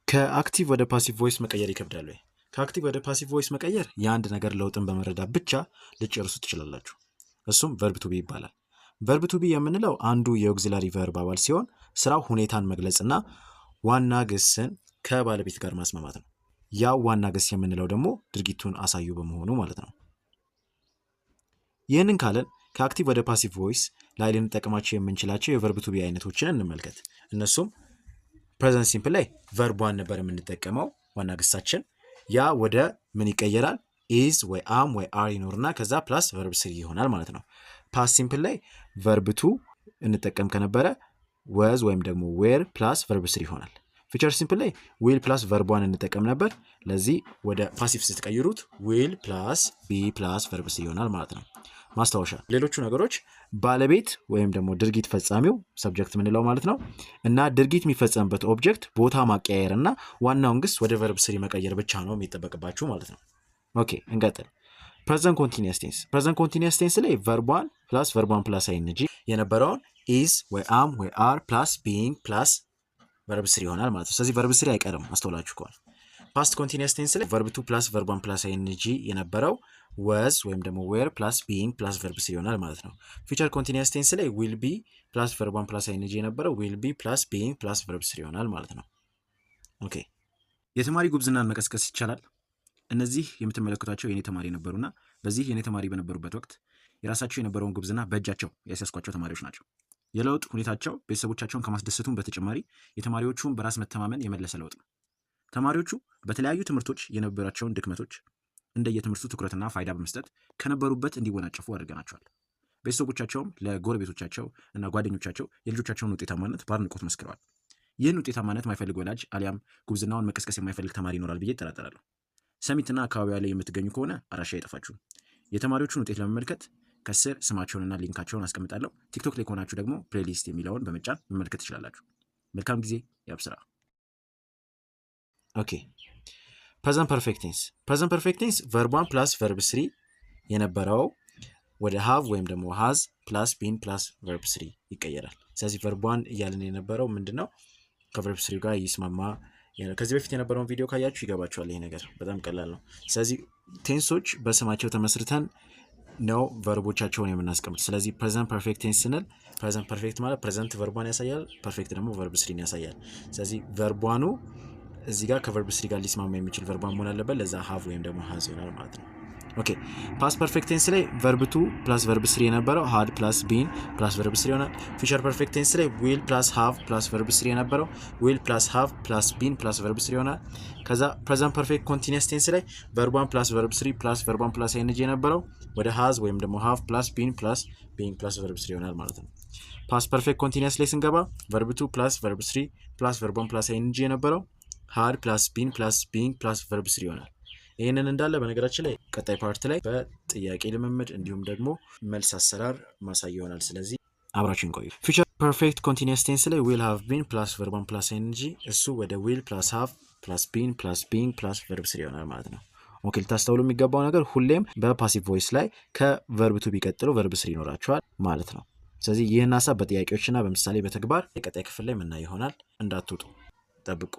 ከአክቲቭ ወደ ፓሲቭ ቮይስ መቀየር ይከብዳል ወይ? ከአክቲቭ ወደ ፓሲቭ ቮይስ መቀየር የአንድ ነገር ለውጥን በመረዳት ብቻ ልጨርሱ ትችላላችሁ። እሱም ቨርብ ቱ ቢ ይባላል። ቨርብ ቱ ቢ የምንለው አንዱ የኦግዚላሪ ቨርብ አባል ሲሆን ስራው ሁኔታን መግለጽና ዋና ግስን ከባለቤት ጋር ማስማማት ነው። ያው ዋና ግስ የምንለው ደግሞ ድርጊቱን አሳዩ በመሆኑ ማለት ነው። ይህንን ካለን ከአክቲቭ ወደ ፓሲቭ ቮይስ ላይ ልንጠቀማቸው የምንችላቸው የቨርብ ቱ ቢ አይነቶችን እንመልከት። እነሱም ፕሬዘንት ሲምፕል ላይ ቨርብ ዋን ነበር የምንጠቀመው ዋና ግሳችን። ያ ወደ ምን ይቀየራል? ኢዝ ወይ አም ወይ አር ይኖርና ከዛ ፕላስ ቨርብ ስሪ ይሆናል ማለት ነው። ፓስት ሲምፕል ላይ ቨርብ ቱ እንጠቀም ከነበረ ወዝ ወይም ደግሞ ዌር ፕላስ ቨርብ ስሪ ይሆናል። ፊቸር ሲምፕል ላይ ዊል ፕላስ ቨርብ ዋን እንጠቀም ነበር። ለዚህ ወደ ፓሲቭ ስትቀይሩት ዊል ፕላስ ቢ ፕላስ ቨርብ ስሪ ይሆናል ማለት ነው። ማስታወሻ፣ ሌሎቹ ነገሮች ባለቤት ወይም ደግሞ ድርጊት ፈጻሚው ሰብጀክት የምንለው ማለት ነው እና ድርጊት የሚፈጸምበት ኦብጀክት ቦታ ማቀያየር እና ዋናውን ግስ ወደ ቨርብ ስሪ መቀየር ብቻ ነው የሚጠበቅባችሁ ማለት ነው። ኦኬ እንቀጥል። ፕሬዘንት ኮንቲኒየስ ቴንስ። ፕሬዘንት ኮንቲኒየስ ቴንስ ላይ ቨርብ ዋን ፕላስ አይንጂ የነበረውን ኢዝ ወይ አም ወይ አር ፕላስ ቢይንግ ፕላስ ቨርብ ስሪ ይሆናል ማለት ነው። ስለዚህ ቨርብ ስሪ አይቀርም አስተውላችሁ ከሆነ። ፓስት ኮንቲኒየስ ቴንስ ላይ ቨርብ ቱ ፕላስ ቨርብ ዋን ፕላስ አይንጂ የነበረው ወዝ ወይም ደግሞ ዌር ፕላስ ቢይንግ ፕላስ ቨርብ ስሪ ይሆናል ማለት ነው። ፊቸር ኮንቲኒየስ ቴንስ ላይ ዊል ቢ ፕላስ ቨርብ ዋን ፕላስ አይንጂ የነበረው ዊል ቢ ፕላስ ቢይንግ ፕላስ ቨርብ ስሪ ይሆናል ማለት ነው። ኦኬ፣ የተማሪ ጉብዝናን መቀስቀስ ይቻላል። እነዚህ የምትመለከቷቸው የኔ ተማሪ ነበሩና በዚህ የኔ ተማሪ በነበሩበት ወቅት የራሳቸው የነበረውን ጉብዝና በእጃቸው ያስያዝኳቸው ተማሪዎች ናቸው። የለውጥ ሁኔታቸው ቤተሰቦቻቸውን ከማስደሰቱም በተጨማሪ የተማሪዎቹን በራስ መተማመን የመለሰ ለውጥ ነው። ተማሪዎቹ በተለያዩ ትምህርቶች የነበራቸውን ድክመቶች እንደየትምህርቱ ትኩረትና ፋይዳ በመስጠት ከነበሩበት እንዲወናጨፉ አድርገናቸዋል። ቤተሰቦቻቸውም ለጎረቤቶቻቸው እና ጓደኞቻቸው የልጆቻቸውን ውጤታማነት በአድናቆት መስክረዋል። ይህን ውጤታማነት የማይፈልግ ወላጅ አሊያም ጉብዝናውን መቀስቀስ የማይፈልግ ተማሪ ይኖራል ብዬ እጠራጠራለሁ። ሰሚትና አካባቢዋ ላይ የምትገኙ ከሆነ አድራሻ አይጠፋችሁም። የተማሪዎቹን ውጤት ለመመልከት ከስር ስማቸውንና ሊንካቸውን አስቀምጣለሁ። ቲክቶክ ላይ ከሆናችሁ ደግሞ ፕሌሊስት የሚለውን በመጫን መመልከት ትችላላችሁ። መልካም ጊዜ ያብስራ። ኦኬ፣ ፕሬዘንት ፐርፌክት ቴንስ። ፕሬዘንት ፐርፌክት ቴንስ ቨርብ ዋን ፕላስ ቨርብ ስሪ የነበረው ወደ ሃቭ ወይም ደግሞ ሃዝ ፕላስ ቢን ፕላስ ቨርብ ስሪ ይቀየራል። ስለዚህ ቨርብ ዋን እያልን የነበረው ምንድን ነው? ከቨርብ ስሪ ጋር ይስማማ። ከዚህ በፊት የነበረውን ቪዲዮ ካያችሁ ይገባችኋል። ይሄ ነገር በጣም ቀላል ነው። ስለዚህ ቴንሶች በስማቸው ተመስርተን ነው ቨርቦቻቸውን የምናስቀምጥ። ስለዚህ ፕሬዘንት ፐርፌክት ቴንስ ስንል ፕሬዘንት ፐርፌክት ማለት ፕሬዘንት ቨርቧን ያሳያል፣ ፐርፌክት ደግሞ ቨርብ ስሪን ያሳያል። ስለዚህ ቨርቧኑ እዚህ ጋር ከቨርብ ስሪ ጋር ሊስማማ የሚችል ቨርቧን መሆን አለበት። ለዛ ሃቭ ወይም ደግሞ ሃዝ ይሆናል ማለት ነው። ኦኬ፣ ፓስት ፐርፌክት ቴንስ ላይ ቨርብ ቱ ፕላስ ቨርብ ስሪ የነበረው ሃድ ፕላስ ቢን ፕላስ ቨርብ ስሪ ይሆናል። ፊቸር ፐርፌክት ቴንስ ላይ ዊል ፕላስ ሃቭ ፕላስ ቨርብ ስሪ የነበረው ዊል ፕላስ ሃቭ ፕላስ ቢን ፕላስ ቨርብ ስሪ ይሆናል። ከዛ ፕሬዘንት ፐርፌክት ኮንቲኒየስ ቴንስ ላይ ቨርብ ዋን ፕላስ ቨርብ ስሪ ፕላስ ቨርብ ዋን ፕላስ አይንጂ የነበረው ወደ ሃዝ ወይም ደግሞ ሃቭ ፕላስ ቢን ፕላስ ቢንግ ፕላስ ቨርብ ስሪ ይሆናል ማለት ነው። ፓስት ፐርፌክት ኮንቲኒየስ ላይ ስንገባ ቨርብ ቱ ፕላስ ቨርብ ስሪ ፕላስ ቨርብ ዋን ፕላስ አይንጂ የነበረው ሃድ ፕላስ ቢን ፕላስ ቢንግ ፕላስ ቨርብ ስሪ ይሆናል። ይህንን እንዳለ በነገራችን ላይ ቀጣይ ፓርት ላይ በጥያቄ ልምምድ እንዲሁም ደግሞ መልስ አሰራር ማሳይ ይሆናል። ስለዚህ አብራችን ቆዩ። ፊቸር ፐርፌክት ኮንቲኒየስ ቴንስ ላይ ዊል ሃቭ ቢን ፕላስ ቨርብ ዋን ፕላስ አይንጂ እሱ ወደ ዊል ፕላስ ሃቭ ፕላስ ቢን ፕላስ ቢንግ ፕላስ ቨርብ ስሪ ይሆናል ማለት ነው። ኦኬ፣ ልታስተውሉ የሚገባው ነገር ሁሌም በፓሲቭ ቮይስ ላይ ከቨርብ ቱ ቢቀጥሉ ቨርብ ስሪ ይኖራቸዋል ማለት ነው። ስለዚህ ይህን ሀሳብ በጥያቄዎችና በምሳሌ በተግባር የቀጣይ ክፍል ላይ ምናይ ይሆናል። እንዳትወጡ ጠብቁ።